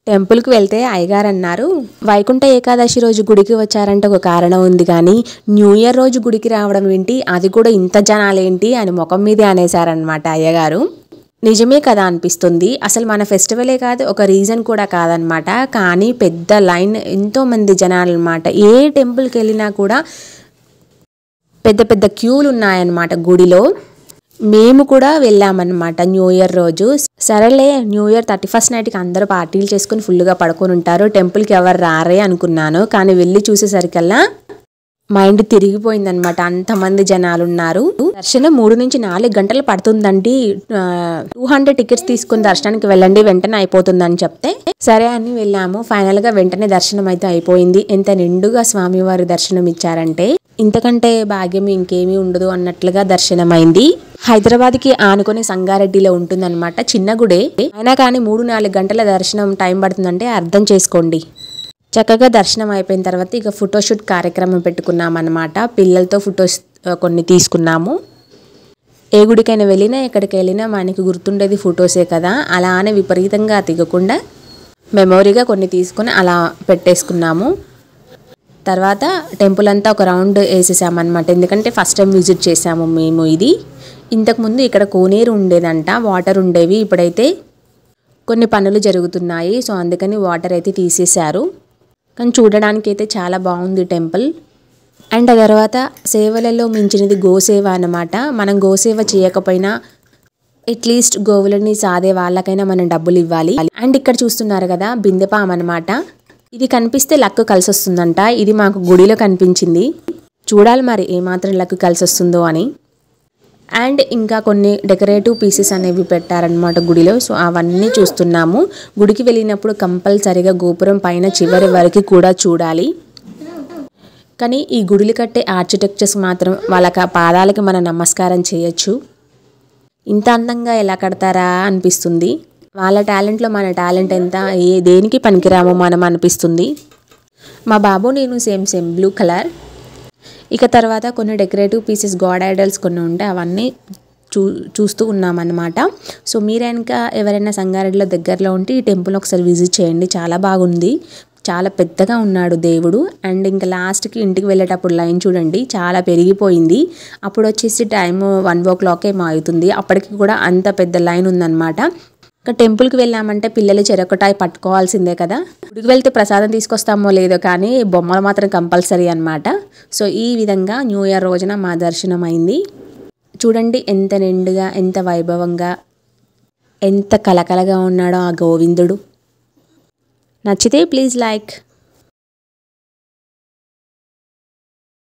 టెంపుల్కి వెళ్తే అయ్యగారు అన్నారు, వైకుంఠ ఏకాదశి రోజు గుడికి వచ్చారంటే ఒక కారణం ఉంది, కానీ న్యూ ఇయర్ రోజు గుడికి రావడం ఏంటి, అది కూడా ఇంత జనాలేంటి అని ముఖం మీదే అనేసారనమాట అయ్యగారు. నిజమే కదా అనిపిస్తుంది. అసలు మన ఫెస్టివలే కాదు, ఒక రీజన్ కూడా కాదనమాట. కానీ పెద్ద లైన్, ఎంతోమంది జనాలు అనమాట. ఏ టెంపుల్కి వెళ్ళినా కూడా పెద్ద పెద్ద క్యూలు ఉన్నాయన్నమాట గుడిలో. మేము కూడా వెళ్ళామన్నమాట న్యూ ఇయర్ రోజు. సరేలే, న్యూ ఇయర్ 31st నైట్కి అందరూ పార్టీలు చేసుకుని ఫుల్గా పడుకొని ఉంటారు, టెంపుల్కి ఎవరు రారే అనుకున్నాను. కానీ వెళ్ళి చూసేసరికల్లా మైండ్ తిరిగిపోయిందనమాట. అంతమంది జనాలు ఉన్నారు. దర్శనం 3 నుంచి 4 గంటలు పడుతుందండి. 200 టికెట్స్ తీసుకుని దర్శనానికి వెళ్ళండి, వెంటనే అయిపోతుందని చెప్తే సరే అని వెళ్ళాము. ఫైనల్ గా వెంటనే దర్శనం అయితే అయిపోయింది. ఎంత నిండుగా స్వామివారి దర్శనం ఇచ్చారంటే ఇంతకంటే భాగ్యం ఇంకేమీ ఉండదు అన్నట్లుగా దర్శనమైంది. హైదరాబాద్కి ఆనుకొని సంగారెడ్డిలో ఉంటుందన్నమాట. చిన్న గుడే అయినా కానీ 3-4 గంటల దర్శనం టైం పడుతుందంటే అర్థం చేసుకోండి. చక్కగా దర్శనం అయిపోయిన తర్వాత ఇక ఫోటోషూట్ కార్యక్రమం పెట్టుకున్నాం అన్నమాట. పిల్లలతో ఫొటోస్ కొన్ని తీసుకున్నాము. ఏ గుడికైనా వెళ్ళినా ఎక్కడికి వెళ్ళినా మనకి గుర్తుండేది ఫొటోసే కదా. అలా అని విపరీతంగా దిగకుండా మెమొరీగా కొన్ని తీసుకుని అలా పెట్టేసుకున్నాము. తర్వాత టెంపుల్ అంతా ఒక రౌండ్ వేసేసామన్నమాట. ఎందుకంటే ఫస్ట్ టైం విజిట్ చేసాము మేము ఇది. ఇంతకుముందు ఇక్కడ కోనేరు ఉండేదంట, వాటర్ ఉండేవి. ఇప్పుడైతే కొన్ని పనులు జరుగుతున్నాయి, సో అందుకని వాటర్ అయితే తీసేశారు. కానీ చూడడానికి అయితే చాలా బాగుంది టెంపుల్. అండ్ ఆ తర్వాత సేవలలో మించినది గోసేవ అన్నమాట. మనం గోసేవ చేయకపోయినా అట్లీస్ట్ గోవులని సాదే వాళ్ళకైనా మనం డబ్బులు ఇవ్వాలి. అండ్ ఇక్కడ చూస్తున్నారు కదా బిందెపాము అనమాట. ఇది కనిపిస్తే లక్ కలిసి వస్తుందంట. ఇది మాకు గుడిలో కనిపించింది. చూడాలి మరి ఏమాత్రం లక్ కలిసి వస్తుందో అని. అండ్ ఇంకా కొన్ని డెకరేటివ్ పీసెస్ అనేవి పెట్టారనమాట గుడిలో. సో అవన్నీ చూస్తున్నాము. గుడికి వెళ్ళినప్పుడు కంపల్సరిగా గోపురం పైన చివరి వరకు కూడా చూడాలి. కానీ ఈ గుడిలు కట్టే ఆర్కిటెక్చర్స్ మాత్రం వాళ్ళ పాదాలకి మనం నమస్కారం చేయొచ్చు. ఇంత అందంగా ఎలా కడతారా అనిపిస్తుంది. వాళ్ళ టాలెంట్లో మన టాలెంట్ ఎంత, దేనికి పనికిరామో మనం అనిపిస్తుంది. మా బాబు నేను సేమ్ బ్లూ కలర్. ఇక తర్వాత కొన్ని డెకరేటివ్ పీసెస్ గాడ్ ఐడల్స్ కొన్ని ఉంటే అవన్నీ చూస్తూ ఉన్నామన్నమాట. సో మీరు ఇంకా ఎవరైనా సంగారెడ్డిలో దగ్గరలో ఉంటే ఈ టెంపుల్ ఒకసారి విజిట్ చేయండి. చాలా బాగుంది, చాలా పెద్దగా ఉన్నాడు దేవుడు. అండ్ ఇంకా లాస్ట్కి ఇంటికి వెళ్ళేటప్పుడు లైన్ చూడండి, చాలా పెరిగిపోయింది. అప్పుడు వచ్చేసి టైం 1 o'clock ఏమో అవుతుంది. అప్పటికి కూడా అంత పెద్ద లైన్ ఉందన్నమాట. ఇంకా టెంపుల్కి వెళ్ళామంటే పిల్లలు చెరొకటాయి పట్టుకోవాల్సిందే కదా. గుడికి వెళ్తే ప్రసాదం తీసుకొస్తామో లేదో కానీ బొమ్మలు మాత్రం కంపల్సరీ అనమాట. సో ఈ విధంగా న్యూ ఇయర్ రోజున మా దర్శనం అయింది. చూడండి ఎంత నిండుగా, ఎంత వైభవంగా, ఎంత కలకలగా ఉన్నాడో ఆ గోవిందుడు. నచ్చితే ప్లీజ్ లైక్.